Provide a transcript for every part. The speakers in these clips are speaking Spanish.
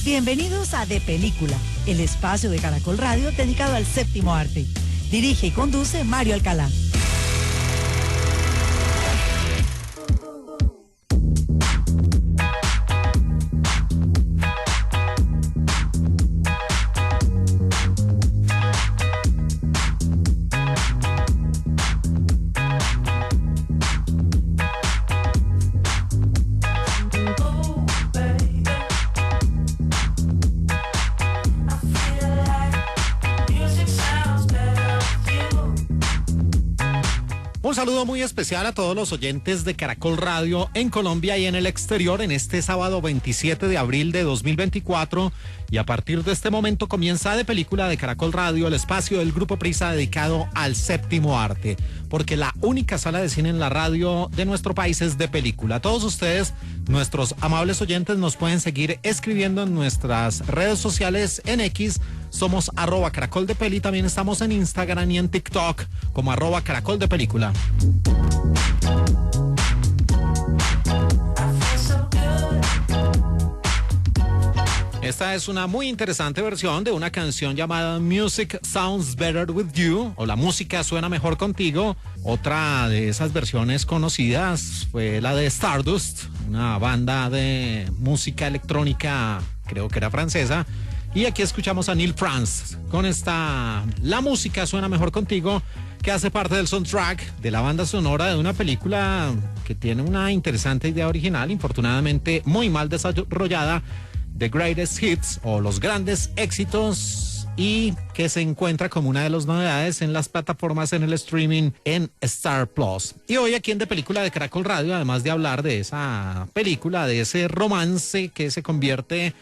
Bienvenidos a De Película, el espacio de Caracol Radio dedicado al séptimo arte. Dirige y conduce Mario Alcalá. Un saludo muy especial a todos los oyentes de Caracol Radio en Colombia y en el exterior en este sábado 27 de abril de 2024 y a partir de este momento comienza De Película de Caracol Radio, el espacio del Grupo Prisa dedicado al séptimo arte, porque la única sala de cine en la radio de nuestro país es De Película. Todos ustedes, nuestros amables oyentes, nos pueden seguir escribiendo en nuestras redes sociales en X. Somos @caracoldepeli, también estamos en Instagram y en TikTok como @caracoldepelícula. Esta es una muy interesante versión de una canción llamada Music Sounds Better With You, o La música suena mejor contigo. Otra de esas versiones conocidas fue la de Stardust, una banda de música electrónica, creo que era francesa. Y aquí escuchamos a Neil France con esta La música suena mejor contigo, que hace parte del soundtrack de la banda sonora de una película que tiene una interesante idea original, infortunadamente muy mal desarrollada, The Greatest Hits o Los Grandes Éxitos, y que se encuentra como una de las novedades en las plataformas en el streaming en Star Plus. Y hoy aquí en De Película de Caracol Radio, además de hablar de esa película, de ese romance que se convierte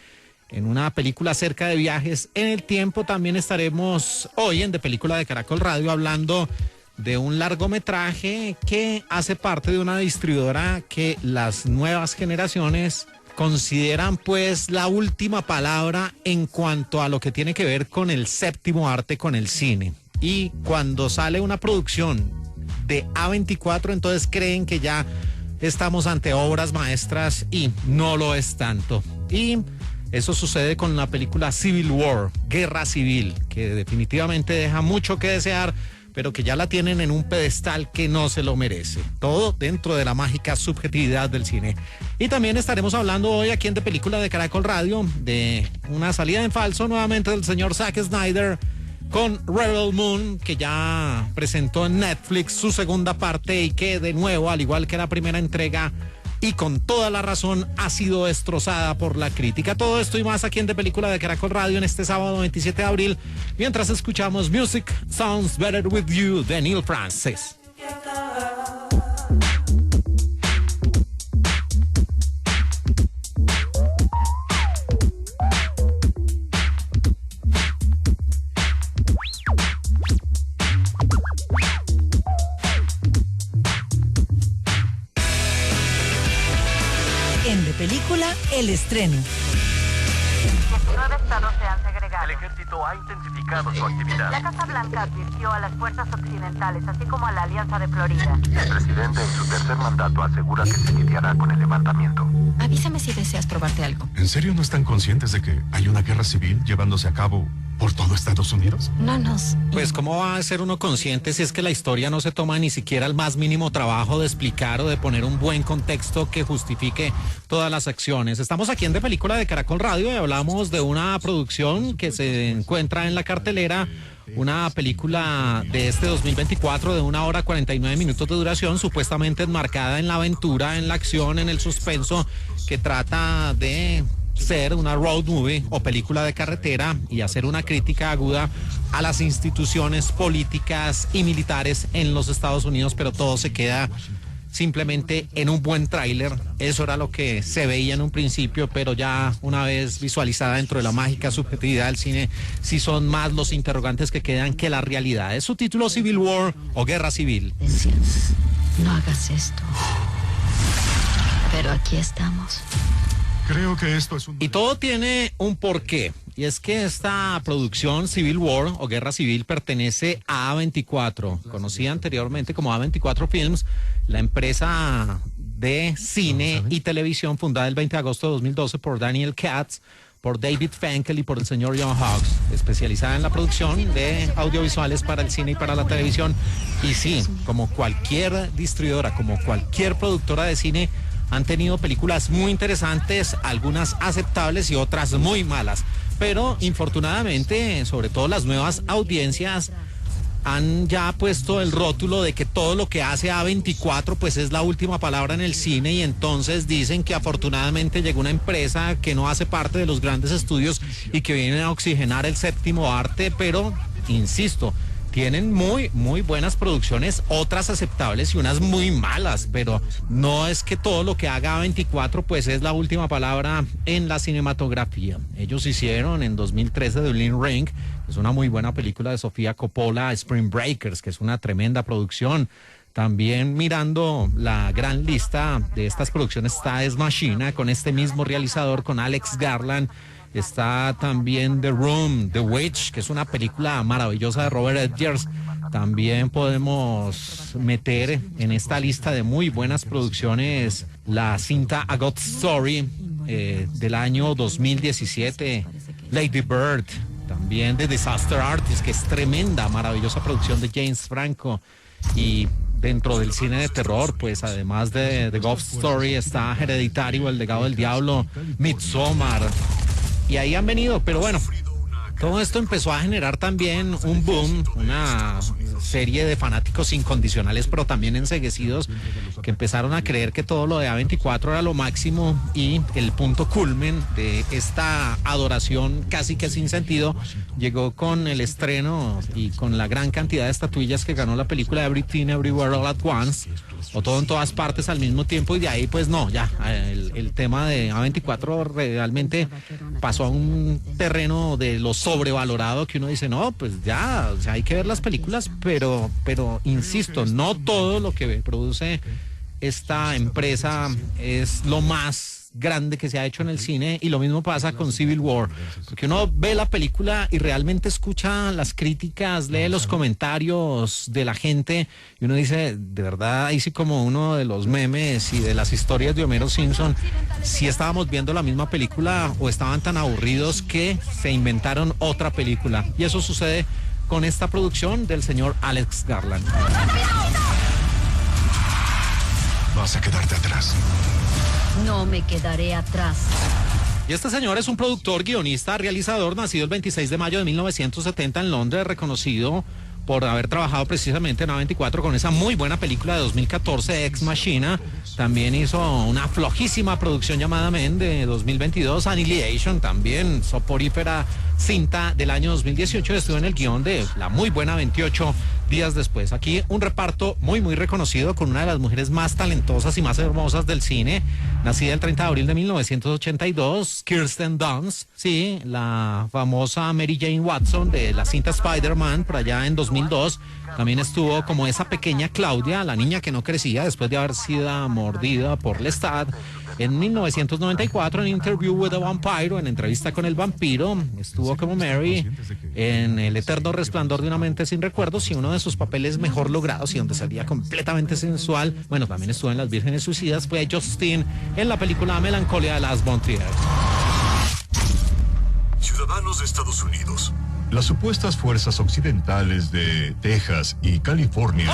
en una película acerca de viajes en el tiempo, también estaremos hoy en De Película de Caracol Radio hablando de un largometraje que hace parte de una distribuidora que las nuevas generaciones consideran pues la última palabra en cuanto a lo que tiene que ver con el séptimo arte, con el cine. Y cuando sale una producción de A24, entonces creen que ya estamos ante obras maestras y no lo es tanto. Y eso sucede con la película Civil War, Guerra Civil, que definitivamente deja mucho que desear, pero que ya la tienen en un pedestal que no se lo merece. Todo dentro de la mágica subjetividad del cine. Y también estaremos hablando hoy aquí en De Película de Caracol Radio de una salida en falso nuevamente del señor Zack Snyder con Rebel Moon, que ya presentó en Netflix su segunda parte y que de nuevo, al igual que la primera entrega, y con toda la razón, ha sido destrozada por la crítica. Todo esto y más aquí en De Película de Caracol Radio en este sábado 27 de abril, mientras escuchamos Music Sounds Better With You de Neil Francis. En De Película, el estreno. 19 estados se han segregado. El ejército ha intensificado su actividad. La Casa Blanca advirtió a las fuerzas occidentales, así como a la Alianza de Florida. El presidente en su tercer mandato asegura que se lidiará con el levantamiento. Avísame si deseas probarte algo. ¿En serio no están conscientes de que hay una guerra civil llevándose a cabo por todo Estados Unidos? No nos... Pues ¿cómo va a ser uno consciente si es que la historia no se toma ni siquiera el más mínimo trabajo de explicar o de poner un buen contexto que justifique todas las acciones? Estamos aquí en De Película de Caracol Radio y hablamos de una producción que se encuentra en la cartelera, una película de este 2024 de 1 hora 49 minutos de duración, supuestamente enmarcada en la aventura, en la acción, en el suspenso, que trata de ser una road movie o película de carretera y hacer una crítica aguda a las instituciones políticas y militares en los Estados Unidos, pero todo se queda simplemente en un buen tráiler. Eso era lo que se veía en un principio, pero ya una vez visualizada dentro de la mágica subjetividad del cine, sí son más los interrogantes que quedan que la realidad. Es su título Civil War o Guerra Civil. Decías, no hagas esto. Pero aquí estamos. Creo que esto es un... Y todo tiene un porqué. Y es que esta producción Civil War o Guerra Civil pertenece a A24, conocida anteriormente como A24 Films, la empresa de cine y televisión fundada el 20 de agosto de 2012 por Daniel Katz, por David Finkel y por el señor John Hawkes, especializada en la producción de audiovisuales para el cine y para la televisión. Y sí, como cualquier distribuidora, como cualquier productora de cine, han tenido películas muy interesantes, algunas aceptables y otras muy malas. Pero infortunadamente, sobre todo las nuevas audiencias, han ya puesto el rótulo de que todo lo que hace A24 pues es la última palabra en el cine, y entonces dicen que afortunadamente llegó una empresa que no hace parte de los grandes estudios y que viene a oxigenar el séptimo arte, pero insisto, tienen muy buenas producciones, otras aceptables y unas muy malas, pero no es que todo lo que haga A24 pues es la última palabra en la cinematografía. Ellos hicieron en 2013 The Lynn Ring, es una muy buena película de Sofía Coppola, Spring Breakers, que es una tremenda producción. También mirando la gran lista de estas producciones está Ex Machina, con este mismo realizador, con Alex Garland. Está también The Room, The Witch, que es una película maravillosa de Robert Edgers. También podemos meter en esta lista de muy buenas producciones la cinta A God Story del año 2017, Lady Bird, también The Disaster Artist, que es tremenda, maravillosa producción de James Franco. Y dentro del cine de terror, pues además de The Ghost Story está Hereditario, El legado del diablo, Midsommar. Y ahí han venido, pero bueno, todo esto empezó a generar también un boom, una serie de fanáticos incondicionales, pero también enceguecidos, que empezaron a creer que todo lo de A24 era lo máximo, y el punto culmen de esta adoración casi que sin sentido llegó con el estreno y con la gran cantidad de estatuillas que ganó la película Everything Everywhere All at Once, o Todo en Todas Partes al mismo tiempo, y de ahí pues no, ya el tema de A24 realmente pasó a un terreno de lo sobrevalorado, que uno dice, no, pues ya, o sea, hay que ver las películas, pero insisto, no todo lo que produce esta empresa es lo más grande que se ha hecho en el cine, y lo mismo pasa con Civil War, porque uno ve la película y realmente escucha las críticas, lee los comentarios de la gente, y uno dice, de verdad, ahí sí, como uno de los memes y de las historias de Homero Simpson, si estábamos viendo la misma película o estaban tan aburridos que se inventaron otra película. Y eso sucede con esta producción del señor Alex Garland. Vas a quedarte atrás. No me quedaré atrás. Y este señor es un productor, guionista, realizador, nacido el 26 de mayo de 1970 en Londres, reconocido por haber trabajado precisamente en A24 con esa muy buena película de 2014, Ex Machina. También hizo una flojísima producción llamada Men de 2022, Annihilation, también soporífera cinta del año 2018. Estuvo en el guión de la muy buena 28 días después. Aquí un reparto muy reconocido, con una de las mujeres más talentosas y más hermosas del cine, nacida el 30 de abril de 1982, Kirsten Dunst, sí, la famosa Mary Jane Watson de la cinta Spider-Man por allá en 2002. También estuvo como esa pequeña Claudia, la niña que no crecía después de haber sido mordida por Lestat. En 1994, en Interview with a Vampire, en Entrevista con el Vampiro, estuvo como Mary en El eterno resplandor de una mente sin recuerdos, y uno de sus papeles mejor logrados y donde salía completamente sensual, bueno, también estuvo en Las Vírgenes Suicidas, fue Justine en la película Melancolía de Lars von Trier. Ciudadanos de Estados Unidos, las supuestas fuerzas occidentales de Texas y California.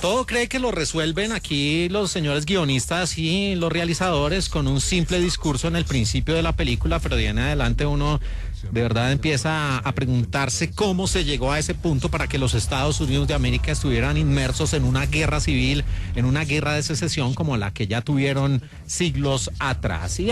Todo cree que lo resuelven aquí los señores guionistas y los realizadores con un simple discurso en el principio de la película, pero de ahí en adelante uno de verdad empieza a preguntarse cómo se llegó a ese punto para que los Estados Unidos de América estuvieran inmersos en una guerra civil, en una guerra de secesión como la que ya tuvieron siglos atrás. Y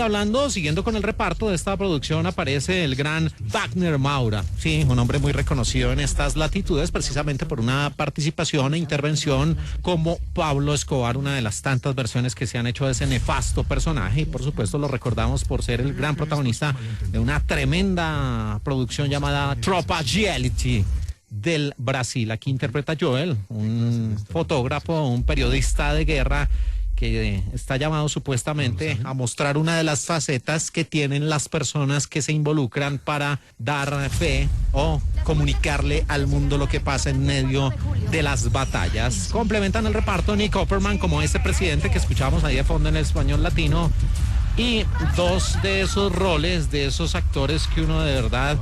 siguiendo con el reparto de esta producción, aparece el gran Wagner Maura, sí, un hombre muy reconocido en estas latitudes precisamente por una participación e intervención como Pablo Escobar, una de las tantas versiones que se han hecho de ese nefasto personaje, y por supuesto lo recordamos por ser el gran protagonista de una tremenda producción llamada Tropa Giality del Brasil. Aquí interpreta Joel, un fotógrafo, un periodista de guerra que está llamado supuestamente a mostrar una de las facetas que tienen las personas que se involucran para dar fe o comunicarle al mundo lo que pasa en medio de las batallas. Complementan el reparto Nick Offerman como ese presidente que escuchábamos ahí de fondo en el español latino, y dos de esos roles, de esos actores que uno de verdad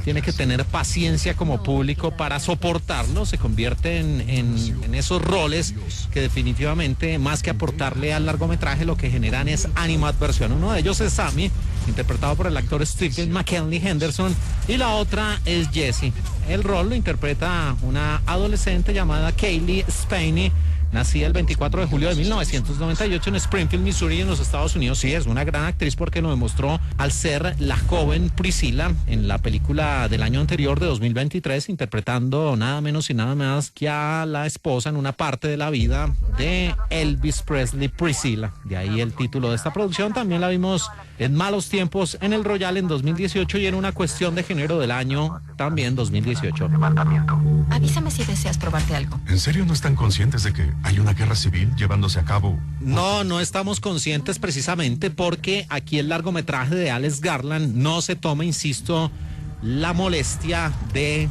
tiene que tener paciencia como público para soportarlo, se convierten en esos roles que definitivamente, más que aportarle al largometraje, lo que generan es animadversión. Uno de ellos es Sammy, interpretado por el actor Stephen McKinley Henderson, y la otra es Jessie. El rol lo interpreta una adolescente llamada Kaylee Spaeny, nacida el 24 de julio de 1998 en Springfield, Missouri, en los Estados Unidos. Sí, es una gran actriz porque lo demostró al ser la joven Priscilla en la película del año anterior, de 2023, interpretando nada menos y nada más que a la esposa en una parte de la vida de Elvis Presley, Priscilla. De ahí el título de esta producción. También la vimos en Malos Tiempos en el Royal en 2018 y en Una Cuestión de Género del año también 2018. Levantamiento. Avísame si deseas probarte algo. ¿En serio no están conscientes de que hay una guerra civil llevándose a cabo? No estamos conscientes precisamente porque aquí el largometraje de Alex Garland no se toma, insisto, la molestia de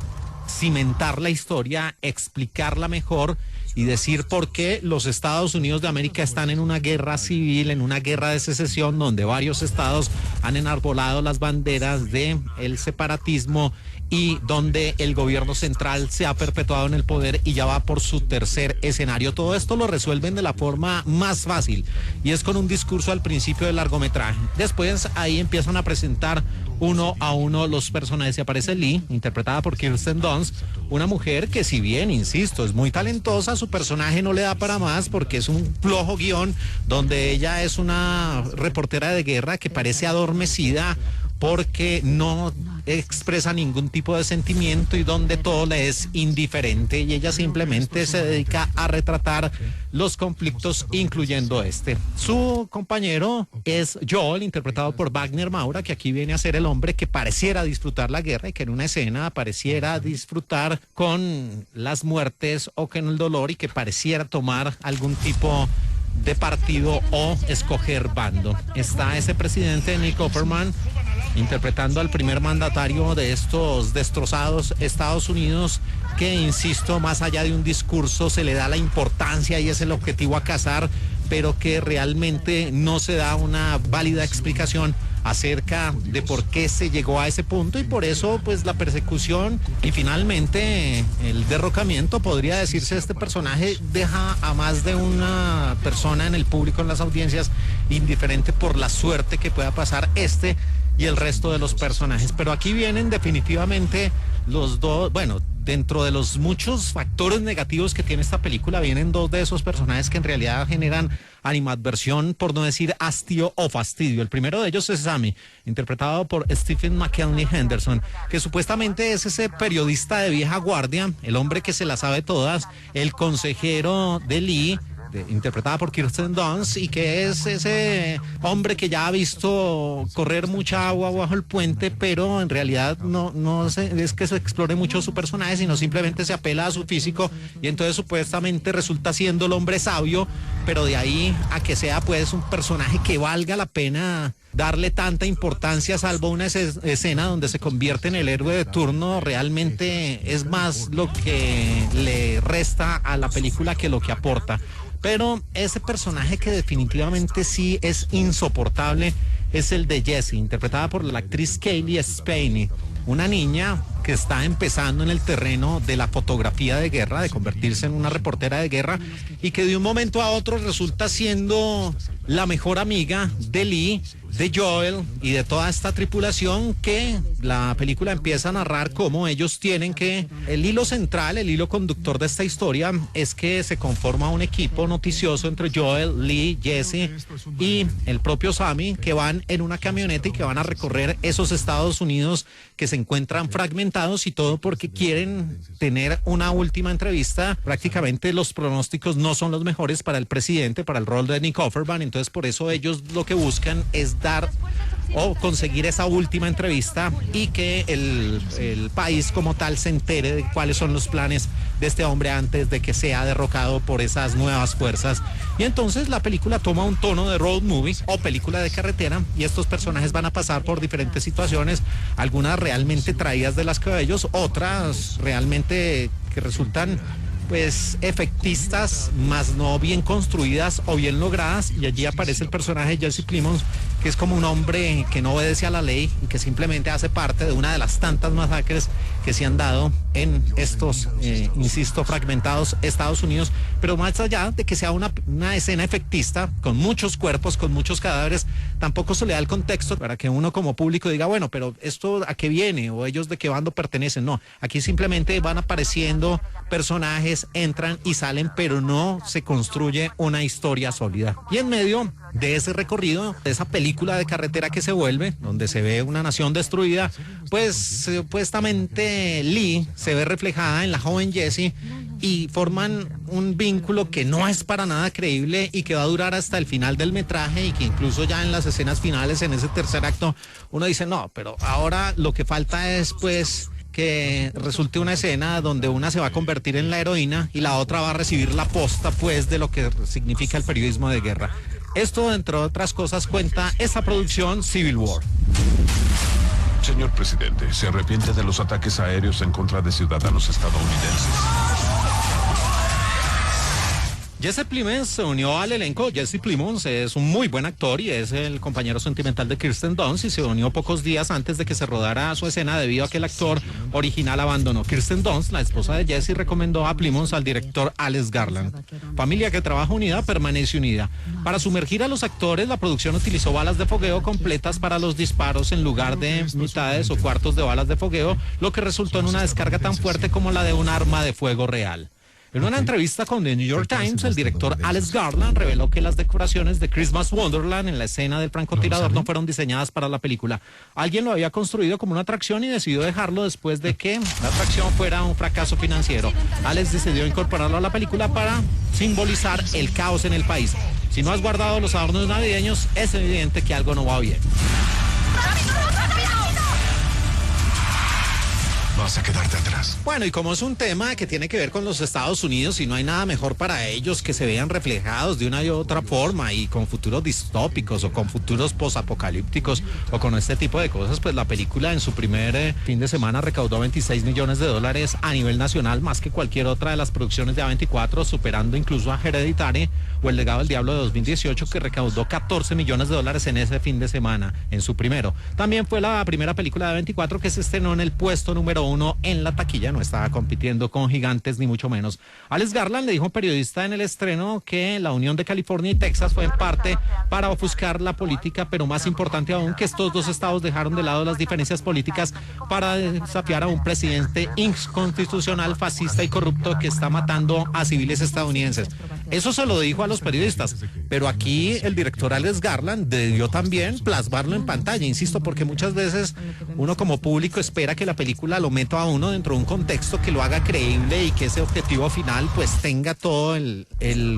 cimentar la historia, explicarla mejor y decir por qué los Estados Unidos de América están en una guerra civil, en una guerra de secesión, donde varios estados han enarbolado las banderas de el separatismo y donde el gobierno central se ha perpetuado en el poder y ya va por su tercer escenario. Todo esto lo resuelven de la forma más fácil y es con un discurso al principio del largometraje. Después ahí empiezan a presentar uno a uno los personajes y aparece Lee, interpretada por Kirsten Dunst, una mujer que, si bien, insisto, es muy talentosa, su personaje no le da para más porque es un flojo guión donde ella es una reportera de guerra que parece adormecida porque no expresa ningún tipo de sentimiento y donde todo le es indiferente y ella simplemente se dedica a retratar los conflictos, incluyendo este. Su compañero es Joel, interpretado por Wagner Maura, que aquí viene a ser el hombre que pareciera disfrutar la guerra y que en una escena pareciera disfrutar con las muertes o con el dolor y que pareciera tomar algún tipo de partido o escoger bando. Está ese presidente Nick Offerman interpretando al primer mandatario de estos destrozados Estados Unidos que, insisto, más allá de un discurso se le da la importancia y es el objetivo a cazar, pero que realmente no se da una válida explicación acerca de por qué se llegó a ese punto y por eso pues la persecución y finalmente el derrocamiento, podría decirse, de este personaje deja a más de una persona en el público, en las audiencias, indiferente por la suerte que pueda pasar este y el resto de los personajes. Pero aquí vienen definitivamente los dos, bueno, dentro de los muchos factores negativos que tiene esta película, vienen dos de esos personajes que en realidad generan animadversión, por no decir hastío o fastidio. El primero de ellos es Sammy, interpretado por Stephen McKinley Henderson, que supuestamente es ese periodista de vieja guardia, el hombre que se la sabe todas, el consejero de Lee, interpretada por Kirsten Dunst, y que es ese hombre que ya ha visto correr mucha agua bajo el puente, pero en realidad no es que se explore mucho su personaje, sino simplemente se apela a su físico y entonces supuestamente resulta siendo el hombre sabio, pero de ahí a que sea pues un personaje que valga la pena darle tanta importancia, salvo una escena donde se convierte en el héroe de turno, realmente es más lo que le resta a la película que lo que aporta. Pero ese personaje que definitivamente sí es insoportable es el de Jessie, interpretada por la actriz Kaylee Spaeny, una niña que está empezando en el terreno de la fotografía de guerra, de convertirse en una reportera de guerra, y que de un momento a otro resulta siendo la mejor amiga de Lee, de Joel y de toda esta tripulación que la película empieza a narrar cómo ellos tienen que... El hilo central, el hilo conductor de esta historia es que se conforma un equipo noticioso entre Joel, Lee, Jessie y el propio Sammy, que van en una camioneta y que van a recorrer esos Estados Unidos que se encuentran fragmentados, y todo porque quieren tener una última entrevista. Prácticamente los pronósticos no son los mejores para el presidente, para el rol de Nick Offerman, entonces por eso ellos lo que buscan es dar o conseguir esa última entrevista y que el país como tal se entere de cuáles son los planes de este hombre antes de que sea derrocado por esas nuevas fuerzas. Y entonces la película toma un tono de road movie o película de carretera, y estos personajes van a pasar por diferentes situaciones, algunas realmente traídas de las cabellos, otras realmente que resultan pues efectistas, más no bien construidas o bien logradas, y allí aparece el personaje de Jesse Plemons, que es como un hombre que no obedece a la ley y que simplemente hace parte de una de las tantas masacres que se han dado en estos, insisto, fragmentados Estados Unidos, pero más allá de que sea una escena efectista, con muchos cuerpos, con muchos cadáveres, tampoco se le da el contexto para que uno como público diga, bueno, pero esto a qué viene o ellos de qué bando pertenecen. No, aquí simplemente van apareciendo personajes, entran y salen, pero no se construye una historia sólida. Y en medio de ese recorrido, de esa película de carretera que se vuelve, donde se ve una nación destruida, pues supuestamente Lee se ve reflejada en la joven Jessie y forman un vínculo que no es para nada creíble y que va a durar hasta el final del metraje, y que incluso ya en las escenas finales, en ese tercer acto, uno dice, no, pero ahora lo que falta es pues que resulte una escena donde una se va a convertir en la heroína y la otra va a recibir la posta pues de lo que significa el periodismo de guerra. Esto, entre otras cosas, cuenta esta producción Civil War. Señor presidente, ¿se arrepiente de los ataques aéreos en contra de ciudadanos estadounidenses? Jesse Plemons se unió al elenco. Jesse Plemons es un muy buen actor y es el compañero sentimental de Kirsten Dunst, y se unió pocos días antes de que se rodara su escena debido a que el actor original abandonó. Kirsten Dunst, la esposa de Jesse, recomendó a Plemons al director Alex Garland. Familia que trabaja unida permanece unida. Para sumergir a los actores, la producción utilizó balas de fogueo completas para los disparos en lugar de mitades o cuartos de balas de fogueo, lo que resultó en una descarga tan fuerte como la de un arma de fuego real. En una entrevista con The New York Times, el director Alex Garland reveló que las decoraciones de Christmas Wonderland en la escena del francotirador no fueron diseñadas para la película. Alguien lo había construido como una atracción y decidió dejarlo después de que la atracción fuera un fracaso financiero. Alex decidió incorporarlo a la película para simbolizar el caos en el país. Si no has guardado los adornos navideños, es evidente que algo no va bien. Vas a quedarte atrás. Bueno, y como es un tema que tiene que ver con los Estados Unidos y no hay nada mejor para ellos que se vean reflejados de una y otra forma y con futuros distópicos o con futuros posapocalípticos o con este tipo de cosas, pues la película en su primer fin de semana recaudó $26 millones a nivel nacional, más que cualquier otra de las producciones de A24, superando incluso a Hereditary o El legado del diablo de 2018, que recaudó $14 millones en ese fin de semana, en su primero. También fue la primera película de A24 que se estrenó en el puesto número 1 en la taquilla, no estaba compitiendo con gigantes ni mucho menos. Alex Garland le dijo a un periodista en el estreno que la unión de California y Texas fue en parte para ofuscar la política, pero más importante aún, que estos dos estados dejaron de lado las diferencias políticas para desafiar a un presidente inconstitucional, fascista y corrupto que está matando a civiles estadounidenses. Eso se lo dijo a los periodistas, pero aquí el director Alex Garland debió también plasmarlo en pantalla, insisto, porque muchas veces uno como público espera que la película lo meta a uno dentro de un contexto que lo haga creíble y que ese objetivo final pues tenga todo el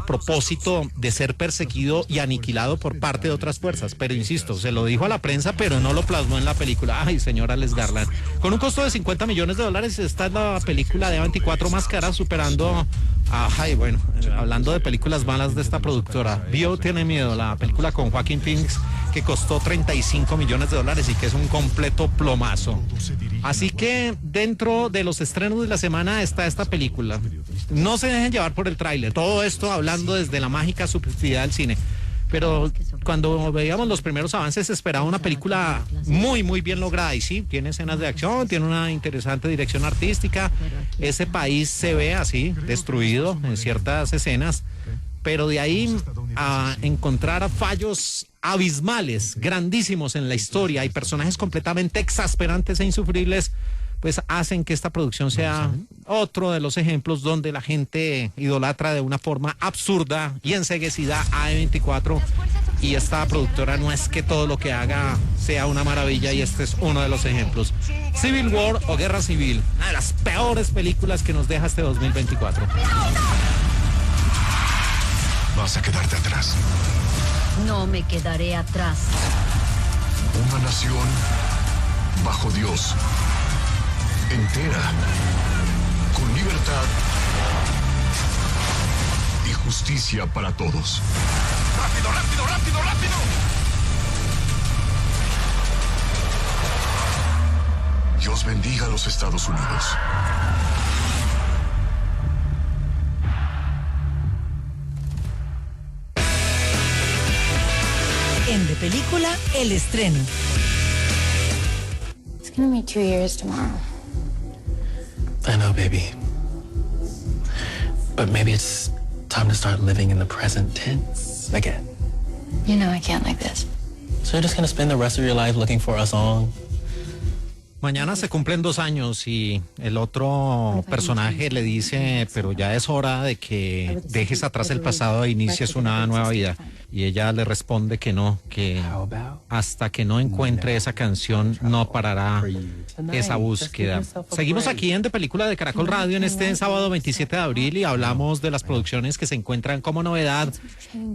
propósito de ser perseguido y aniquilado por parte de otras fuerzas. Pero insisto, se lo dijo a la prensa, pero no lo plasmó en la película. Ay, señor Alex Garland. Con un costo de $50 millones, esta es la película de A24 más cara, superando bueno, hablando de películas malas de esta productora, Bio tiene miedo, la película con Joaquin Phoenix, que costó $35 millones y que es un completo plomazo. Así que dentro de los estrenos de la semana está esta película. No se dejen llevar por el tráiler, todo esto hablando desde la mágica subjetividad del cine. Pero cuando veíamos los primeros avances se esperaba una película muy, muy bien lograda. Y sí, tiene escenas de acción, tiene una interesante dirección artística. Ese país se ve así, destruido en ciertas escenas. Pero de ahí a encontrar fallos abismales, grandísimos en la historia y personajes completamente exasperantes e insufribles, pues hacen que esta producción sea otro de los ejemplos donde la gente idolatra de una forma absurda y enceguecida a A24, y esta productora no es que todo lo que haga sea una maravilla, y este es uno de los ejemplos. Civil War o Guerra Civil, una de las peores películas que nos deja este 2024. Vas a quedarte atrás. No me quedaré atrás. Una nación bajo Dios, entera, con libertad y justicia para todos. ¡Rápido, rápido, rápido, rápido! Dios bendiga a los Estados Unidos. En película El Estreno. It's gonna be 2 years tomorrow. I know, baby. But maybe it's time to start living in the present tense again. You know I can't like this. So you're just gonna spend the rest of your life looking for a song? Mañana se cumplen 2 años y el otro personaje le dice, pero ya es hora de que dejes atrás el pasado e inicies una nueva vida. Y ella le responde que no, que hasta que no encuentre esa canción no parará esa búsqueda. Seguimos aquí en De Película de Caracol Radio en este sábado 27 de abril y hablamos de las producciones que se encuentran como novedad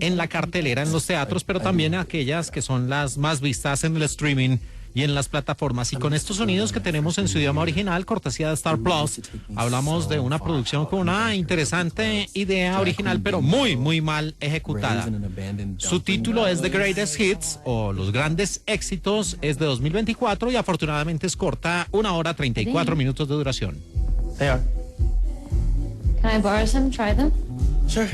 en la cartelera en los teatros, pero también aquellas que son las más vistas en el streaming y en las plataformas. Y con estos sonidos que tenemos en su idioma original, cortesía de Star Plus, hablamos de una producción con una interesante idea original, pero muy, muy mal ejecutada. Su título es The Greatest Hits, o Los Grandes Éxitos, es de 2024 y afortunadamente es corta, 1 hora 34 minutos de duración. They are. Can I borrow some? Try them? Sure.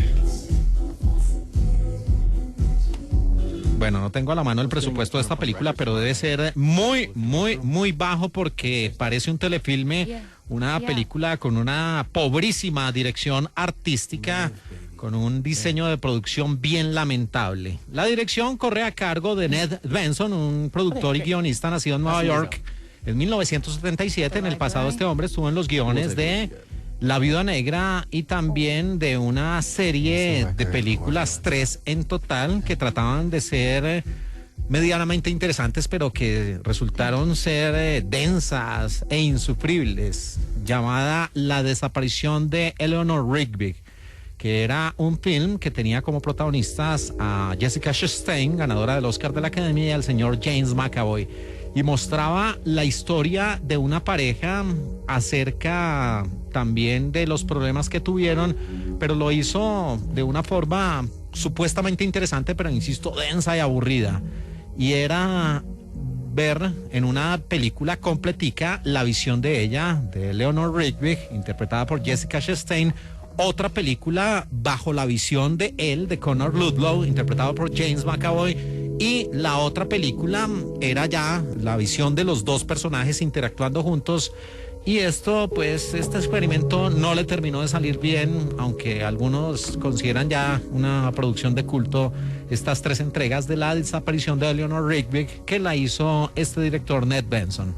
Bueno, no tengo a la mano el presupuesto de esta película, pero debe ser muy, muy, muy bajo porque parece un telefilme, una película con una pobrísima dirección artística, con un diseño de producción bien lamentable. La dirección corre a cargo de Ned Benson, un productor y guionista nacido en Nueva York en 1977. En el pasado este hombre estuvo en los guiones de La Viuda Negra y también de una serie de películas, 3 en total, que trataban de ser medianamente interesantes, pero que resultaron ser densas e insufribles, llamada La Desaparición de Eleanor Rigby, que era un film que tenía como protagonistas a Jessica Chastain, ganadora del Oscar de la Academia, y al señor James McAvoy, y mostraba la historia de una pareja acerca también de los problemas que tuvieron, pero lo hizo de una forma supuestamente interesante, pero insisto, densa y aburrida. Y era ver en una película completica la visión de ella, de Eleanor Rigby, interpretada por Jessica Chastain, otra película bajo la visión de él, de Connor Ludlow, interpretado por James McAvoy, y la otra película era ya la visión de los dos personajes interactuando juntos. Y esto, pues, este experimento no le terminó de salir bien, aunque algunos consideran ya una producción de culto estas 3 entregas de La Desaparición de Eleanor Rigby, que la hizo este director Ned Benson.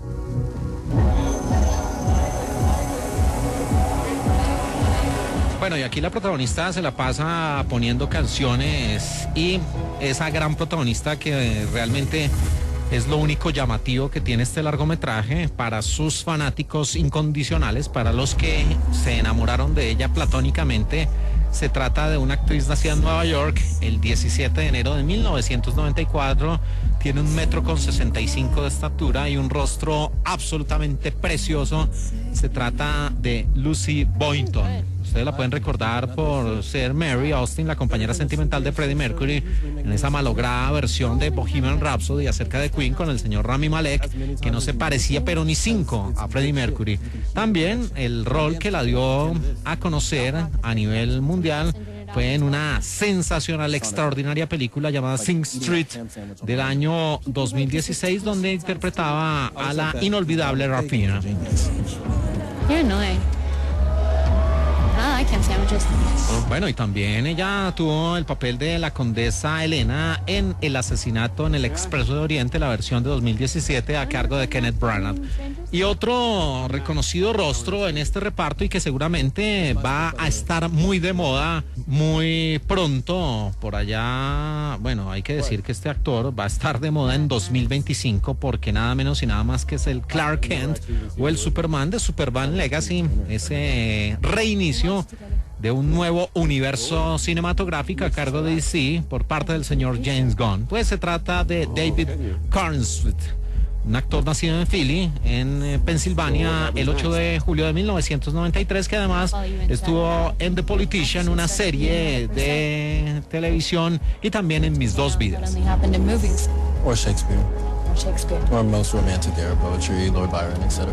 Bueno, y aquí la protagonista se la pasa poniendo canciones, y esa gran protagonista que realmente es lo único llamativo que tiene este largometraje para sus fanáticos incondicionales, para los que se enamoraron de ella platónicamente. Se trata de una actriz nacida en Nueva York el 17 de enero de 1994. Tiene 1,65 m de estatura y un rostro absolutamente precioso. Se trata de Lucy Boynton. Ustedes la pueden recordar por ser Mary Austin, la compañera sentimental de Freddie Mercury, en esa malograda versión de Bohemian Rhapsody acerca de Queen con el señor Rami Malek, que no se parecía pero ni 5 a Freddie Mercury. También el rol que la dio a conocer a nivel mundial fue en una sensacional, extraordinaria película llamada Sing Street del año 2016, donde interpretaba a la inolvidable Rapina. You're annoying. I like ham sandwiches. Bueno, y también ella tuvo el papel de la condesa Elena en El asesinato en el Expreso de Oriente, la versión de 2017 a cargo de Kenneth Branagh. Y otro reconocido rostro en este reparto, y que seguramente va a estar muy de moda muy pronto por allá. Bueno, hay que decir que este actor va a estar de moda en 2025, porque nada menos y nada más que es el Clark Kent, o el Superman de Superman Legacy, ese reinicio de un nuevo universo cinematográfico a cargo de DC por parte del señor James Gunn. Pues se trata de David Cornswet, un actor nacido en Philly, en Pensilvania, el 8 de julio de 1993, que además estuvo en The Politician, una serie de televisión, y también en Mis dos vidas. Or Shakespeare. Or most romantic era poetry, Lord Byron, etc.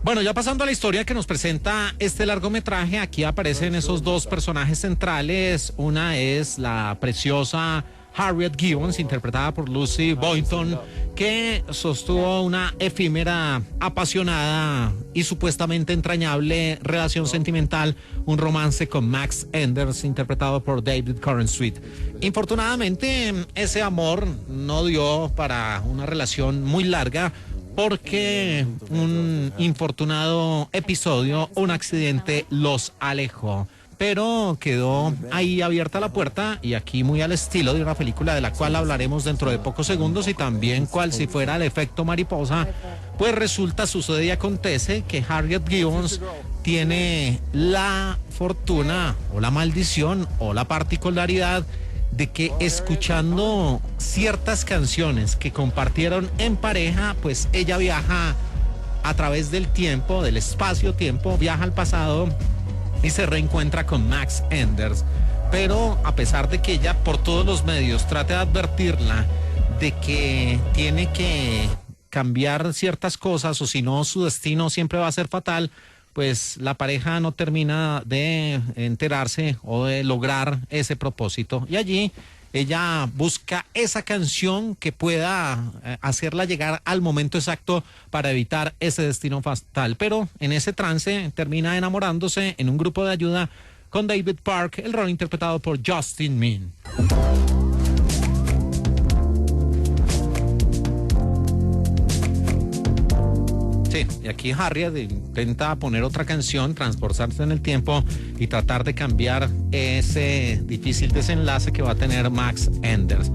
Bueno, ya pasando a la historia que nos presenta este largometraje, aquí aparecen esos dos personajes centrales. Una es la preciosa Harriet Gibbons, interpretada por Lucy Boynton, que sostuvo una efímera, apasionada y supuestamente entrañable relación sentimental, un romance con Max Enders, interpretado por David Corenswet. Infortunadamente, ese amor no dio para una relación muy larga, porque un infortunado episodio, un accidente, los alejó. Pero quedó ahí abierta la puerta, y aquí muy al estilo de una película de la cual hablaremos dentro de pocos segundos, y también cual si fuera el efecto mariposa, pues resulta, sucede y acontece que Harriet Gibbons tiene la fortuna o la maldición o la particularidad de que escuchando ciertas canciones que compartieron en pareja, pues ella viaja a través del tiempo, del espacio-tiempo, viaja al pasado y se reencuentra con Max Enders. Pero a pesar de que ella por todos los medios trate de advertirla de que tiene que cambiar ciertas cosas, o si no su destino siempre va a ser fatal, pues la pareja no termina de enterarse o de lograr ese propósito. Y allí ella busca esa canción que pueda hacerla llegar al momento exacto para evitar ese destino fatal. Pero en ese trance termina enamorándose en un grupo de ayuda con David Park, el rol interpretado por Justin Min. Sí, y aquí Harriet intenta poner otra canción, transportarse en el tiempo y tratar de cambiar ese difícil desenlace que va a tener Max Enders.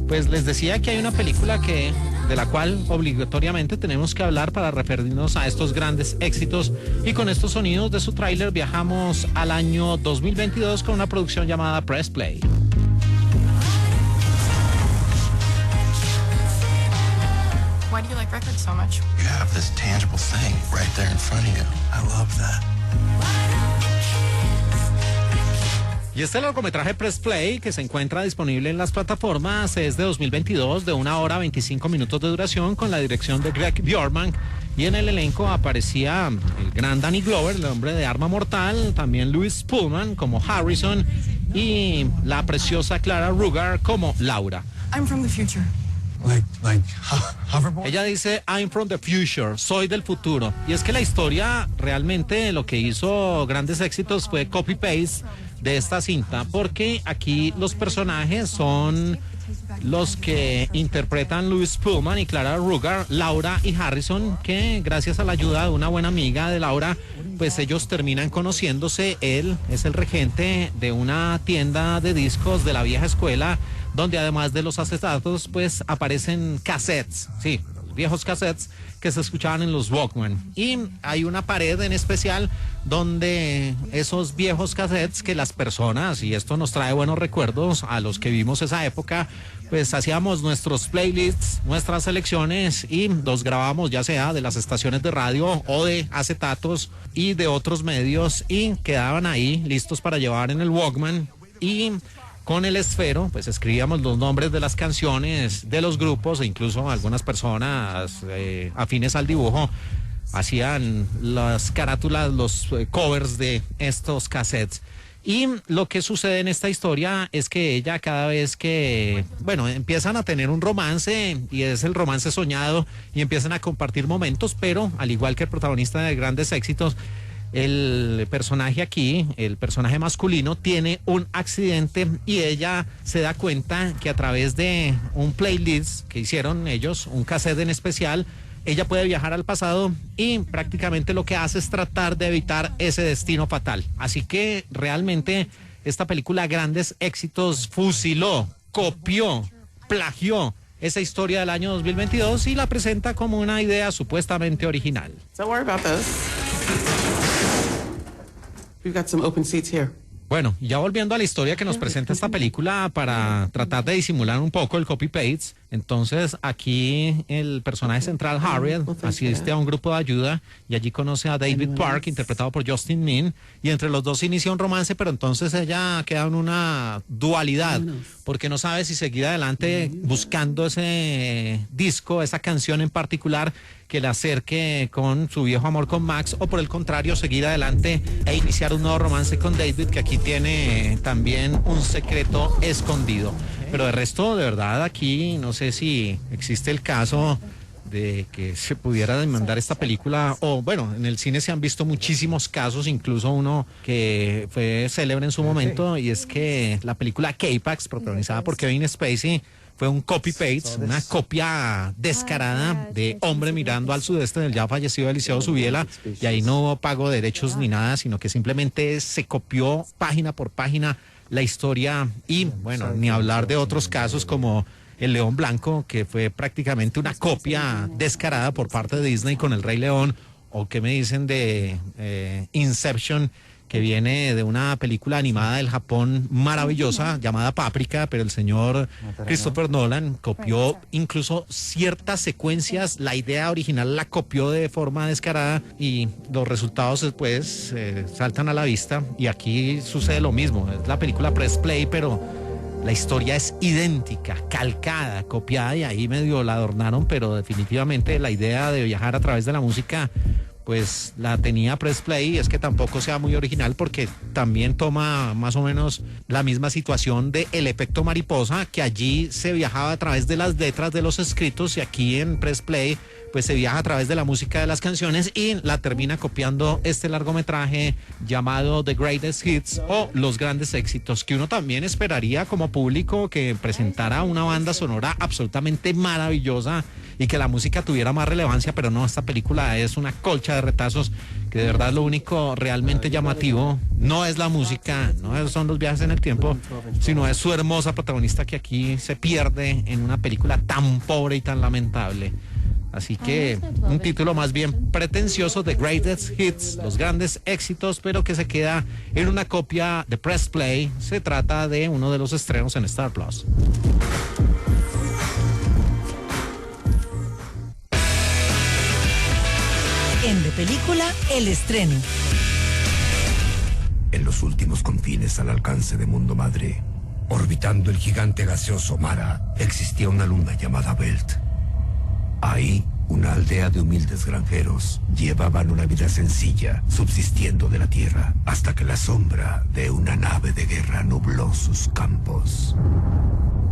Pues les decía que hay una película de la cual obligatoriamente tenemos que hablar para referirnos a estos grandes éxitos, y con estos sonidos de su tráiler viajamos al año 2022 con una producción llamada Press Play. Why do you like records so much? You have this tangible thing right there in front of you. I love that. Y este largometraje Press Play, que se encuentra disponible en las plataformas, es de 2022, de 1 hora 25 minutos de duración, con la dirección de Greg Bjorkman, y en el elenco aparecía el gran Danny Glover, el hombre de Arma Mortal, también Louis Pullman como Harrison, y la preciosa Clara Rugar como Laura. I'm from the future. Ella dice, I'm from the future, soy del futuro. Y es que la historia, realmente lo que hizo grandes éxitos fue copy-paste de esta cinta, porque aquí los personajes son los que interpretan Louis Pullman y Clara Rugar, Laura y Harrison, que gracias a la ayuda de una buena amiga de Laura, pues ellos terminan conociéndose. Él es el regente de una tienda de discos de la vieja escuela, donde además de los acetatos, pues aparecen cassettes, sí, viejos cassettes que se escuchaban en los Walkman. Y hay una pared en especial donde esos viejos cassettes que las personas, y esto nos trae buenos recuerdos a los que vimos esa época, pues hacíamos nuestros playlists, nuestras selecciones, y los grabábamos ya sea de las estaciones de radio o de acetatos y de otros medios, y quedaban ahí listos para llevar en el Walkman. Y con el esfero, pues escribíamos los nombres de las canciones, de los grupos, e incluso algunas personas afines al dibujo hacían las carátulas, los covers de estos cassettes. Y lo que sucede en esta historia es que ella, cada vez que, bueno, empiezan a tener un romance, y es el romance soñado, y empiezan a compartir momentos, pero al igual que el protagonista de grandes éxitos, el personaje aquí, el personaje masculino, tiene un accidente, y ella se da cuenta que a través de un playlist que hicieron ellos, un cassette en especial, ella puede viajar al pasado, y prácticamente lo que hace es tratar de evitar ese destino fatal. Así que realmente esta película, grandes éxitos, fusiló, copió, plagió esa historia del año 2022 y la presenta como una idea supuestamente original. Don't worry about this. We've got some open seats here. Bueno, ya volviendo a la historia que nos presenta esta película, para tratar de disimular un poco el copy-paste, entonces aquí el personaje central, Harriet, asiste a un grupo de ayuda, y allí conoce a David Park, interpretado por Justin Min, y entre los dos inicia un romance, pero entonces ella queda en una dualidad, porque no sabe si seguir adelante buscando ese disco, esa canción en particular que le acerque con su viejo amor con Max, o por el contrario seguir adelante e iniciar un nuevo romance con David, que aquí tiene también un secreto escondido. Pero de resto, de verdad, aquí no sé si existe el caso de que se pudiera demandar esta película, o bueno, en el cine se han visto muchísimos casos, incluso uno que fue célebre en su momento, y es que la película K-Pax, protagonizada por Kevin Spacey, fue un copy-paste, una copia descarada de Hombre mirando al sudeste del ya fallecido Eliseo Subiela, y ahí no hubo pago de derechos ni nada, sino que simplemente se copió página por página la historia, y bueno, ni hablar de otros casos como El León Blanco, que fue prácticamente una copia descarada por parte de Disney con El Rey León, o qué me dicen de Inception, que viene de una película animada del Japón maravillosa llamada Páprica, pero el señor Christopher Nolan copió incluso ciertas secuencias, la idea original la copió de forma descarada y los resultados después saltan a la vista, y aquí sucede lo mismo. Es la película Press Play, pero la historia es idéntica, calcada, copiada, y ahí medio la adornaron, pero definitivamente la idea de viajar a través de la música pues la tenía Press Play, y es que tampoco sea muy original porque también toma más o menos la misma situación de El Efecto Mariposa, que allí se viajaba a través de las letras de los escritos, y aquí en Press Play pues se viaja a través de la música de las canciones, y la termina copiando este largometraje llamado The Greatest Hits, o Los Grandes Éxitos, que uno también esperaría como público que presentara una banda sonora absolutamente maravillosa y que la música tuviera más relevancia, pero no, esta película es una colcha de retazos, que de verdad lo único realmente llamativo no es la música, no son los viajes en el tiempo, sino es su hermosa protagonista, que aquí se pierde en una película tan pobre y tan lamentable. Así que un título más bien pretencioso, The Greatest Hits, Los Grandes Éxitos, pero que se queda en una copia de Press Play. Se trata de uno de los estrenos en Star Plus. En De Película, el estreno. En los últimos confines al alcance de Mundo Madre, orbitando el gigante gaseoso Mara, existía una luna llamada Belt. Ahí, una aldea de humildes granjeros llevaban una vida sencilla, subsistiendo de la tierra, hasta que la sombra de una nave de guerra nubló sus campos.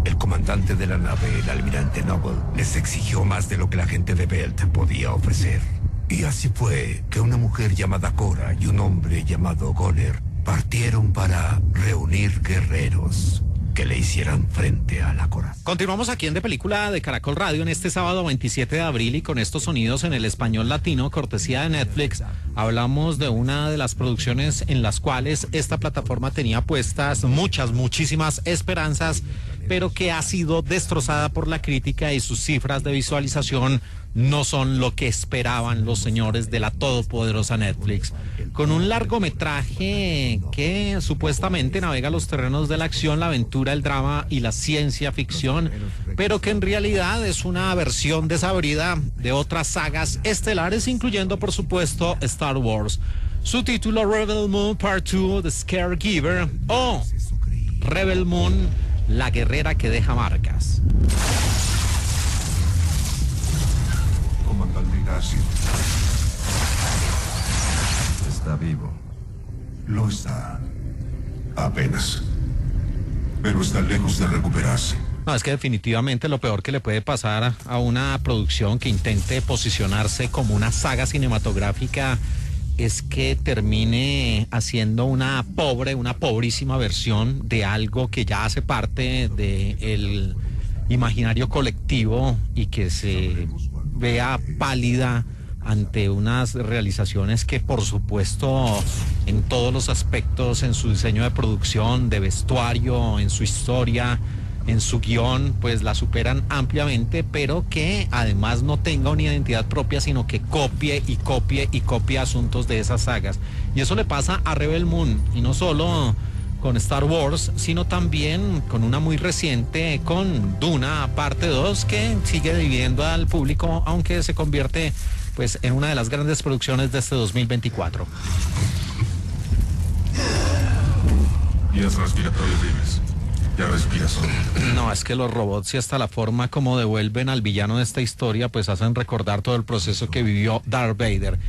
El comandante de la nave, el almirante Noble, les exigió más de lo que la gente de Belt podía ofrecer. Y así fue que una mujer llamada Cora y un hombre llamado Goner partieron para reunir guerreros que le hicieran frente a la coraza. Continuamos aquí en De Película de Caracol Radio en este sábado 27 de abril, y con estos sonidos en el español latino, cortesía de Netflix, hablamos de una de las producciones en las cuales esta plataforma tenía puestas muchísimas esperanzas, pero que ha sido destrozada por la crítica, y sus cifras de visualización no son lo que esperaban los señores de la todopoderosa Netflix. Con un largometraje que supuestamente navega los terrenos de la acción, la aventura, el drama y la ciencia ficción, pero que en realidad es una versión desabrida de otras sagas estelares, incluyendo por supuesto Star Wars. Su título, Rebel Moon Part 2, The Scaregiver, o Rebel Moon, la guerrera que deja marcas. Comandante Ignacio. Está vivo. Lo está. Apenas. Pero está lejos de recuperarse. No, es que definitivamente lo peor que le puede pasar a una producción que intente posicionarse como una saga cinematográfica es que termine haciendo una pobrísima versión de algo que ya hace parte del imaginario colectivo, y que se vea pálida ante unas realizaciones que por supuesto en todos los aspectos, en su diseño de producción, de vestuario, en su historia, en su guión, pues la superan ampliamente, pero que además no tenga una identidad propia, sino que copie asuntos de esas sagas. Y eso le pasa a Rebel Moon, y no solo con Star Wars, sino también con una muy reciente, con Duna parte 2, que sigue dividiendo al público, aunque se convierte pues en una de las grandes producciones de este 2024. Vías respiratorias libres. Ya respiras solo. No, es que los robots y hasta la forma como devuelven al villano de esta historia pues hacen recordar todo el proceso que vivió Darth Vader.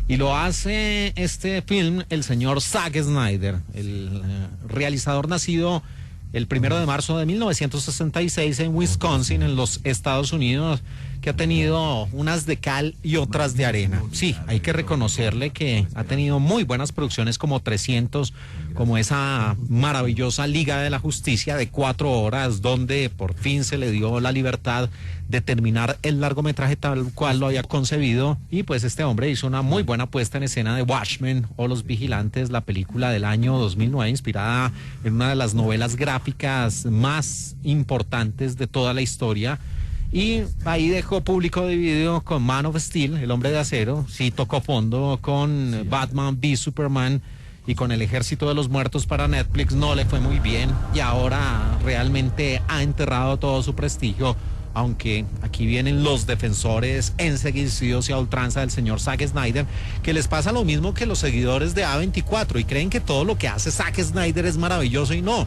Y lo hace este film el señor Zack Snyder, el realizador nacido el 1 de marzo de 1966 en Wisconsin, en los Estados Unidos, que ha tenido unas de cal y otras de arena. Sí, hay que reconocerle que ha tenido muy buenas producciones como 300, como esa maravillosa Liga de la Justicia de 4 horas, donde por fin se le dio la libertad de terminar el largometraje tal cual lo había concebido. Y pues este hombre hizo una muy buena puesta en escena de Watchmen o Los Vigilantes, la película del año 2009, inspirada en una de las novelas gráficas más importantes de toda la historia. Y ahí dejó público dividido con Man of Steel, El Hombre de Acero. Sí tocó fondo con Batman v Superman y con El Ejército de los Muertos para Netflix. No le fue muy bien y ahora realmente ha enterrado todo su prestigio, aunque aquí vienen los defensores enseguecidos y a ultranza del señor Zack Snyder, que les pasa lo mismo que los seguidores de A24 y creen que todo lo que hace Zack Snyder es maravilloso y no.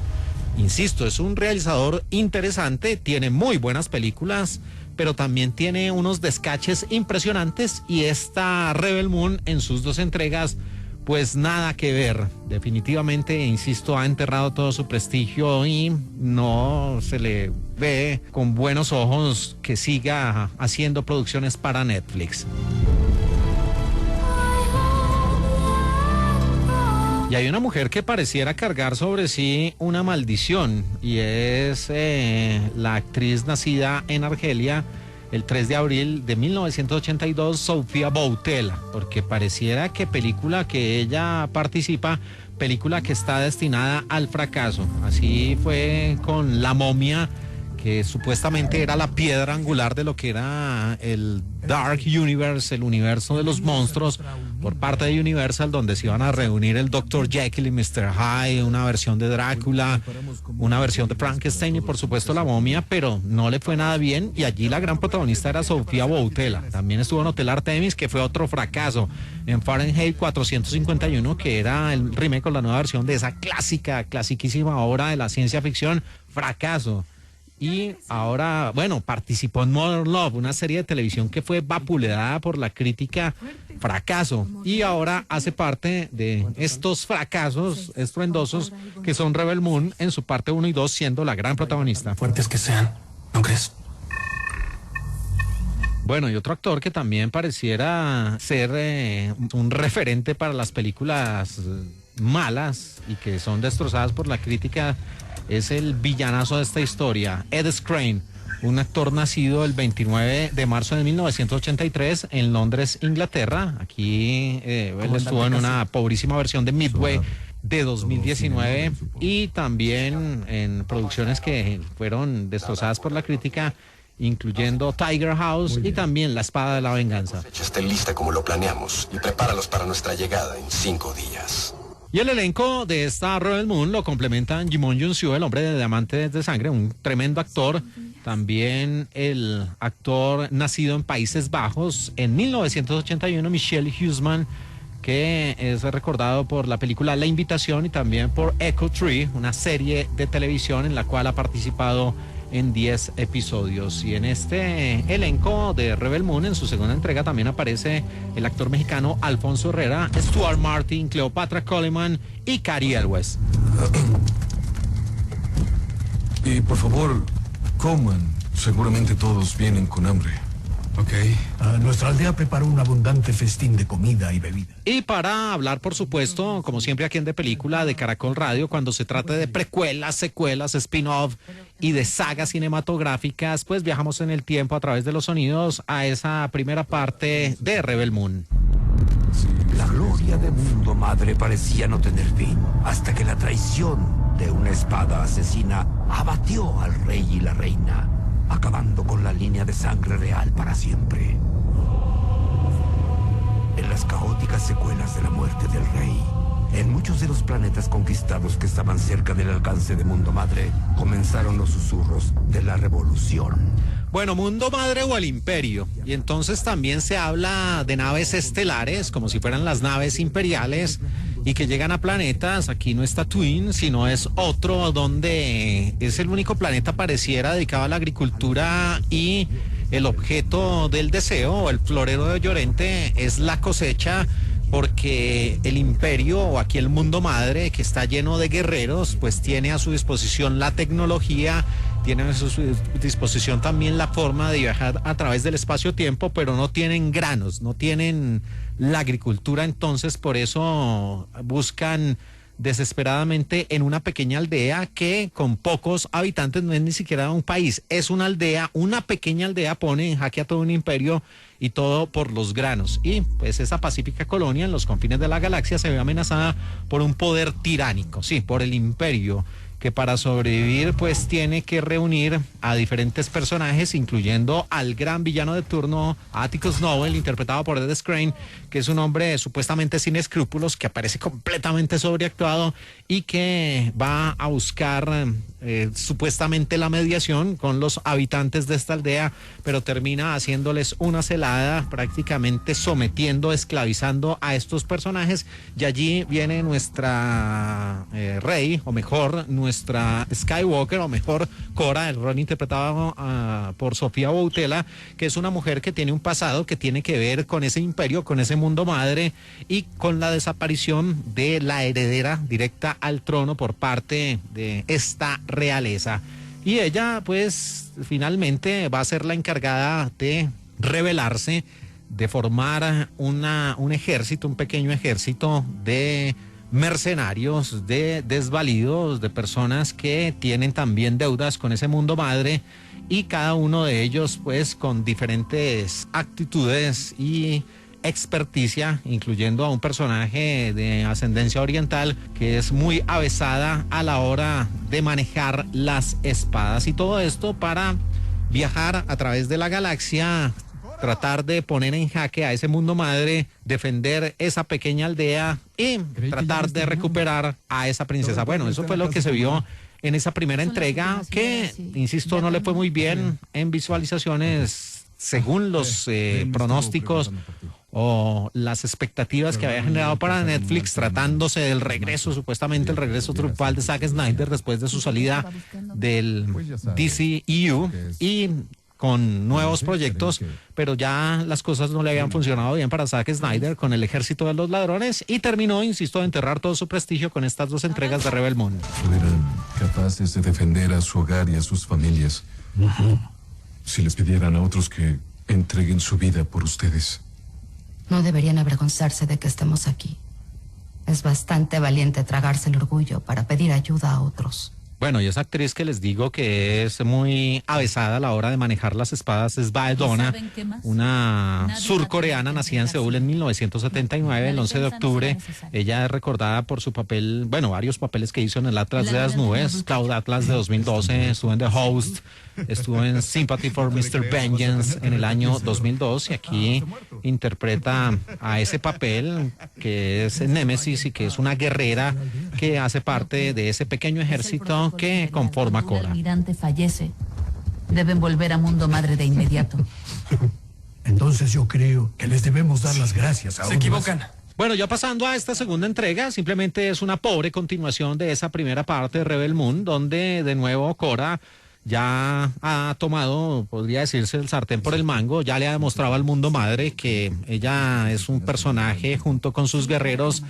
Insisto, es un realizador interesante, tiene muy buenas películas, pero también tiene unos descaches impresionantes, y esta Rebel Moon en sus 2 entregas, pues nada que ver. Definitivamente, insisto, ha enterrado todo su prestigio y no se le ve con buenos ojos que siga haciendo producciones para Netflix. Y hay una mujer que pareciera cargar sobre sí una maldición, y es la actriz nacida en Argelia el 3 de abril de 1982, Sofía Boutella, porque pareciera que película que ella participa, película que está destinada al fracaso. Así fue con La Momia, que supuestamente era la piedra angular de lo que era el Dark Universe, el universo de los monstruos, por parte de Universal, donde se iban a reunir el Dr. Jekyll y Mr. Hyde, una versión de Drácula, una versión de Frankenstein y por supuesto La Momia, pero no le fue nada bien, y allí la gran protagonista era Sofía Boutella. También estuvo en Hotel Artemis, que fue otro fracaso, en Fahrenheit 451, que era el remake con la nueva versión de esa clasiquísima obra de la ciencia ficción, fracaso. Y ahora, bueno, participó en Modern Love, una serie de televisión que fue vapuleada por la crítica, fracaso. Y ahora hace parte de estos fracasos estruendosos que son Rebel Moon en su parte 1 y 2, siendo la gran protagonista. Fuertes que sean, ¿no crees? Bueno, y otro actor que también pareciera ser un referente para las películas malas y que son destrozadas por la crítica, es el villanazo de esta historia, Ed Skrein, un actor nacido el 29 de marzo de 1983 en Londres, Inglaterra. Aquí él estuvo en una pobrísima versión de Midway de 2019 y también en producciones que fueron destrozadas por la crítica, incluyendo Tiger House y también La Espada de la Venganza. Esté lista como lo planeamos y prepáralos para nuestra llegada en 5 días. Y el elenco de esta Rebel Moon lo complementan Jimon Yun-soo, el hombre de Diamantes de Sangre, un tremendo actor. También el actor nacido en Países Bajos en 1981, Michelle Huisman, que es recordado por la película La Invitación y también por Echo Tree, una serie de televisión en la cual ha participado en 10 episodios. Y en este elenco de Rebel Moon, en su segunda entrega, también aparece el actor mexicano Alfonso Herrera, Stuart Martin, Cleopatra Coleman y Cary Elwes. Y por favor, coman. Seguramente todos vienen con hambre. Ok. Nuestra aldea preparó un abundante festín de comida y bebida. Y para hablar, por supuesto, como siempre aquí en De Película, de Caracol Radio, cuando se trata de precuelas, secuelas, spin-off y de sagas cinematográficas, pues viajamos en el tiempo a través de los sonidos a esa primera parte de Rebel Moon. La gloria de Mundo Madre parecía no tener fin, hasta que la traición de una espada asesina abatió al rey y la reina, acabando con la línea de sangre real para siempre. En las caóticas secuelas de la muerte del rey, en muchos de los planetas conquistados que estaban cerca del alcance de Mundo Madre, comenzaron los susurros de la revolución. Bueno, Mundo Madre o el Imperio. Y entonces también se habla de naves estelares, como si fueran las naves imperiales, y que llegan a planetas. Aquí no es Tatooine, sino es otro, donde es el único planeta pareciera dedicado a la agricultura, y el objeto del deseo, o el florero de Llorente, es la cosecha porque el imperio o aquí el mundo madre, que está lleno de guerreros, pues tiene a su disposición la tecnología, tiene a su disposición también la forma de viajar a través del espacio-tiempo, pero no tienen granos, no tienen la agricultura, entonces por eso buscan desesperadamente en una pequeña aldea que con pocos habitantes, no es ni siquiera un país, es una aldea, una pequeña aldea pone en jaque a todo un imperio y todo por los granos. Y pues esa pacífica colonia en los confines de la galaxia se ve amenazada por un poder tiránico, sí, por el imperio, que para sobrevivir pues tiene que reunir a diferentes personajes, incluyendo al gran villano de turno, Atticus Noel, interpretado por Ed Skrein, que es un hombre supuestamente sin escrúpulos, que aparece completamente sobreactuado y que va a buscar supuestamente la mediación con los habitantes de esta aldea, pero termina haciéndoles una celada, prácticamente sometiendo, esclavizando a estos personajes, y allí viene nuestra Rey, o mejor, nuestra Skywalker, o mejor, Cora, el rol interpretado por Sofía Boutella, que es una mujer que tiene un pasado que tiene que ver con ese imperio, con ese mundo madre y con la desaparición de la heredera directa al trono por parte de esta realeza. Y ella pues finalmente va a ser la encargada de rebelarse, de formar un ejército, un pequeño ejército de mercenarios, de desvalidos, de personas que tienen también deudas con ese mundo madre, y cada uno de ellos pues con diferentes actitudes y experticia, incluyendo a un personaje de ascendencia oriental que es muy avezada a la hora de manejar las espadas, y todo esto para viajar a través de la galaxia, tratar de poner en jaque a ese mundo madre, defender esa pequeña aldea y tratar de recuperar a esa princesa. Bueno, eso fue lo que se vio en esa primera entrega, que, insisto, no le fue muy bien en visualizaciones según los pronósticos o las expectativas que había generado para Netflix, tratándose del regreso, supuestamente el regreso triunfal de Zack Snyder después de su salida del DCEU y con nuevos proyectos, pero ya las cosas no le habían funcionado bien para Zack Snyder con el Ejército de los Ladrones, y terminó, insisto, de enterrar todo su prestigio con estas dos entregas de Rebel Moon. Fueran capaces de defender a su hogar y a sus familias, si les pidieran a otros que entreguen su vida por ustedes. No deberían avergonzarse de que estemos aquí. Es bastante valiente tragarse el orgullo para pedir ayuda a otros. Bueno, y esa actriz que les digo que es muy avezada a la hora de manejar las espadas es Bae Donna, una surcoreana nacida en Seúl en 1979, el 11 de octubre. Ella es recordada por su papel, bueno, varios papeles que hizo en el Atlas de las Nubes, Cloud Atlas de 2012, estuvo en The Host, estuvo en Sympathy for Mr. Vengeance en el año 2002, y aquí interpreta a ese papel que es Némesis, y que es una guerrera que hace parte de ese pequeño ejército que conforma Cora. El almirante fallece. Deben volver a Mundo Madre de inmediato. Entonces yo creo que les debemos dar las gracias a Se equivocan. Bueno, ya pasando a esta segunda entrega, simplemente es una pobre continuación de esa primera parte de Rebel Moon, donde de nuevo Cora ya ha tomado, podría decirse, el sartén por el mango, ya le ha demostrado al mundo madre que ella es un personaje junto con sus guerreros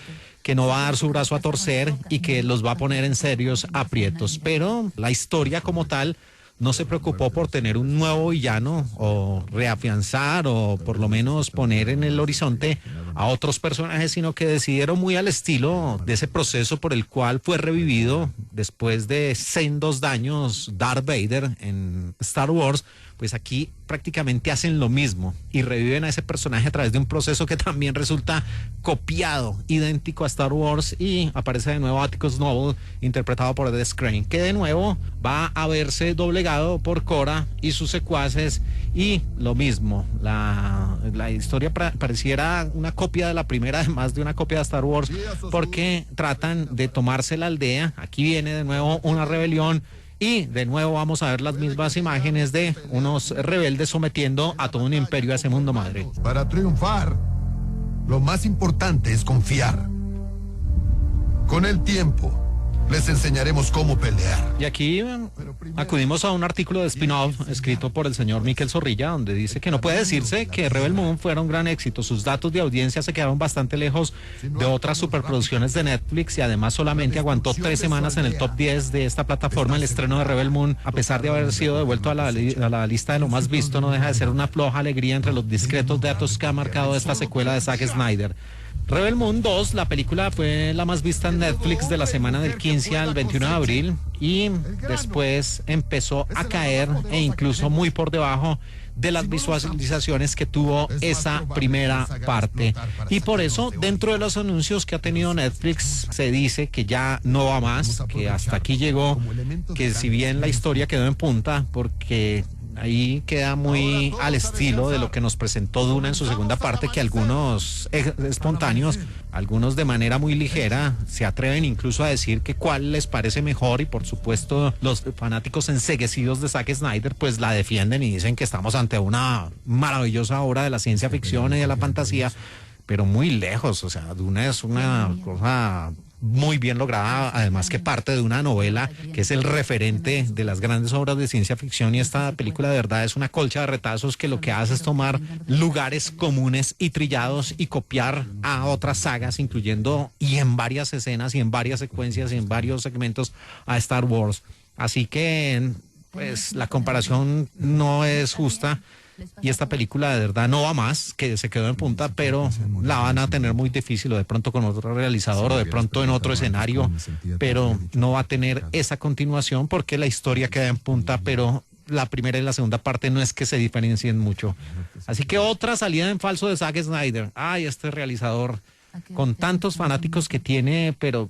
que no va a dar su brazo a torcer y que los va a poner en serios aprietos. Pero la historia como tal no se preocupó por tener un nuevo villano o reafianzar o por lo menos poner en el horizonte a otros personajes, sino que decidieron, muy al estilo de ese proceso por el cual fue revivido después de sendos daños Darth Vader en Star Wars, pues aquí prácticamente hacen lo mismo y reviven a ese personaje a través de un proceso que también resulta copiado, idéntico a Star Wars, y aparece de nuevo Atticus Noel, interpretado por Ed Skrein, que de nuevo va a verse doblegado por Cora y sus secuaces, y lo mismo, la historia pareciera una copia de la primera, además de una copia de Star Wars, porque tratan de tomarse la aldea. Aquí viene de nuevo una rebelión, y de nuevo vamos a ver las mismas imágenes de unos rebeldes sometiendo a todo un imperio a ese mundo madre. Para triunfar, lo más importante es confiar. Con el tiempo, Les enseñaremos cómo pelear. Y aquí acudimos a un artículo de spin-off escrito por el señor Miquel Zorrilla, donde dice que no puede decirse que Rebel Moon fuera un gran éxito. Sus datos de audiencia se quedaron bastante lejos de otras superproducciones de Netflix y además solamente aguantó 3 semanas en el top 10 de esta plataforma. El estreno de Rebel Moon, a pesar de haber sido devuelto a la lista de lo más visto, no deja de ser una floja alegría entre los discretos datos que ha marcado esta secuela de Zack Snyder. Rebel Moon 2, la película fue la más vista en Netflix de la semana del 15 al 21 de abril y después empezó a caer e incluso muy por debajo de las visualizaciones que tuvo esa primera parte. Y por eso, dentro de los anuncios que ha tenido Netflix, se dice que ya no va más, que hasta aquí llegó, que si bien la historia quedó en punta, porque ahí queda muy al estilo de lo que nos presentó Duna en su segunda parte, que algunos espontáneos, algunos de manera muy ligera, se atreven incluso a decir que cuál les parece mejor, y por supuesto los fanáticos enceguecidos de Zack Snyder pues la defienden y dicen que estamos ante una maravillosa obra de la ciencia ficción y de la fantasía, pero muy lejos. O sea, Duna es una cosa muy bien lograda, además que parte de una novela que es el referente de las grandes obras de ciencia ficción, y esta película de verdad es una colcha de retazos que lo que hace es tomar lugares comunes y trillados y copiar a otras sagas, incluyendo y en varias escenas y en varias secuencias y en varios segmentos a Star Wars. Así que pues la comparación no es justa. Y esta película de verdad no va más, que se quedó en punta, pero la van a tener muy difícil, o de pronto con otro realizador, o de pronto en otro escenario, pero no va a tener esa continuación porque la historia queda en punta, pero la primera y la segunda parte no es que se diferencien mucho. Así que otra salida en falso de Zack Snyder. Ay, este realizador, con tantos fanáticos que tiene, pero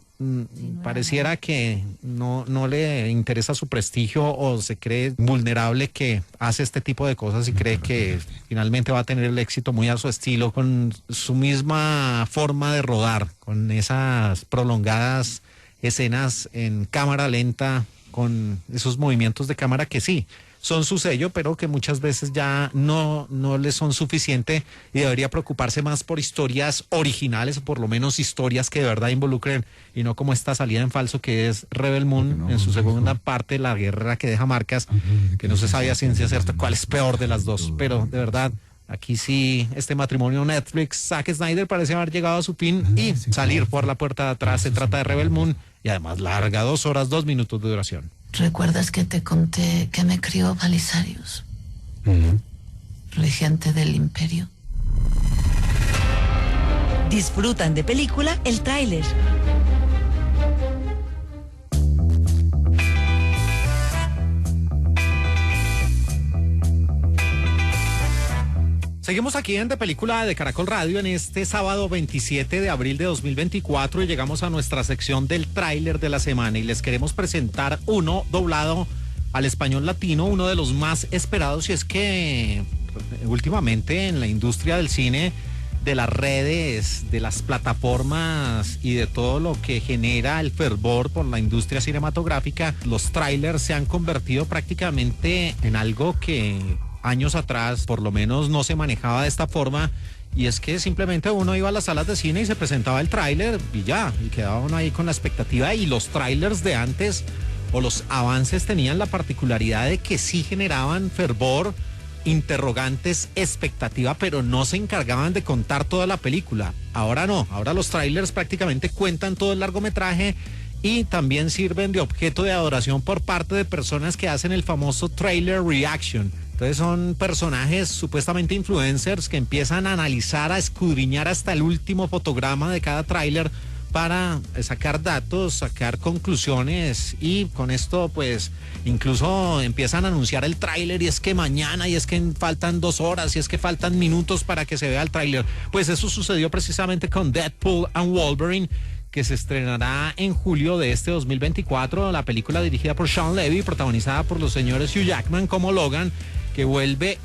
pareciera que no le interesa su prestigio, o se cree vulnerable, que hace este tipo de cosas y cree que finalmente va a tener el éxito muy a su estilo, con su misma forma de rodar, con esas prolongadas escenas en cámara lenta, con esos movimientos de cámara que sí son su sello, pero que muchas veces ya no les son suficiente, y debería preocuparse más por historias originales, o por lo menos historias que de verdad involucren, y no como esta salida en falso que es Rebel Moon en su segunda parte, La guerra que deja marcas, que no se sabe a ciencia cierta cuál es peor de las dos. Pero de verdad, aquí sí, este matrimonio Netflix, Zack Snyder parece haber llegado a su fin y salir por la puerta de atrás. Se trata de Rebel Moon, y además larga, 2 horas, 2 minutos de duración. ¿Recuerdas que te conté que me crió Balisarius? Regente del Imperio. Disfrutan de película el tráiler. Seguimos aquí en De Película de Caracol Radio en este sábado 27 de abril de 2024 y llegamos a nuestra sección del tráiler de la semana, y les queremos presentar uno doblado al español latino, uno de los más esperados, y es que últimamente en la industria del cine, de las redes, de las plataformas y de todo lo que genera el fervor por la industria cinematográfica, los trailers se han convertido prácticamente en algo que años atrás por lo menos no se manejaba de esta forma, y es que simplemente uno iba a las salas de cine y se presentaba el tráiler y ya, y quedaba uno ahí con la expectativa. Y los trailers de antes, o los avances, tenían la particularidad de que sí generaban fervor, interrogantes, expectativa, pero no se encargaban de contar toda la película. Ahora no, ahora los trailers prácticamente cuentan todo el largometraje y también sirven de objeto de adoración por parte de personas que hacen el famoso trailer reaction. Entonces son personajes supuestamente influencers que empiezan a analizar, a escudriñar hasta el último fotograma de cada tráiler para sacar datos, sacar conclusiones, y con esto pues incluso empiezan a anunciar el tráiler, y es que mañana, y es que faltan 2 horas, y es que faltan minutos para que se vea el tráiler. Pues eso sucedió precisamente con Deadpool and Wolverine, que se estrenará en julio de este 2024, la película dirigida por Sean Levy, protagonizada por los señores Hugh Jackman como Logan, que vuelve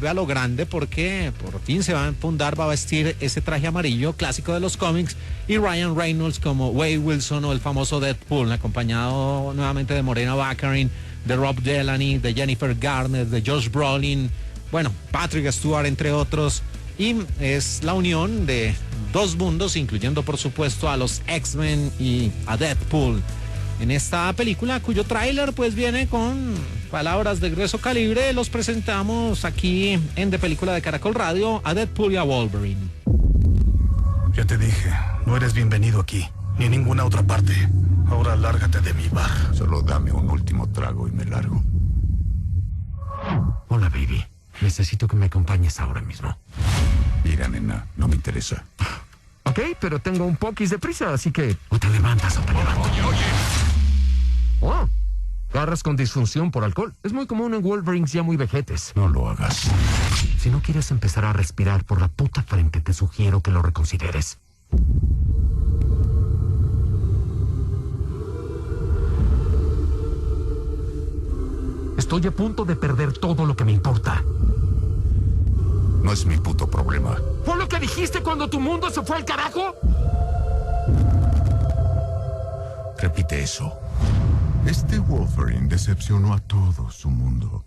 a lo grande porque por fin se va a enfundar, va a vestir ese traje amarillo clásico de los cómics, y Ryan Reynolds como Wade Wilson, o el famoso Deadpool, acompañado nuevamente de Morena Baccarin, de Rob Delaney, de Jennifer Garner, de Josh Brolin, bueno, Patrick Stewart, entre otros. Y es la unión de 2 mundos, incluyendo por supuesto a los X-Men y a Deadpool, en esta película, cuyo tráiler pues viene con palabras de grueso calibre. Los presentamos aquí en De Película de Caracol Radio, a Deadpool y a Wolverine. Ya te dije, no eres bienvenido aquí, ni en ninguna otra parte. Ahora lárgate de mi bar. Solo dame un último trago y me largo. Hola, baby. Necesito que me acompañes ahora mismo. Mira, nena, no me interesa. Ok, pero tengo un poquis de prisa, así que... O te levantas o te levantas. Oye. Oh, garras con disfunción por alcohol. Es muy común en Wolverines ya muy vejetes. No lo hagas. Si no quieres empezar a respirar por la puta frente, te sugiero que lo reconsideres. Estoy a punto de perder todo lo que me importa. No es mi puto problema. ¿Fue lo que dijiste cuando tu mundo se fue al carajo? Repite eso. Este Wolverine decepcionó a todo su mundo.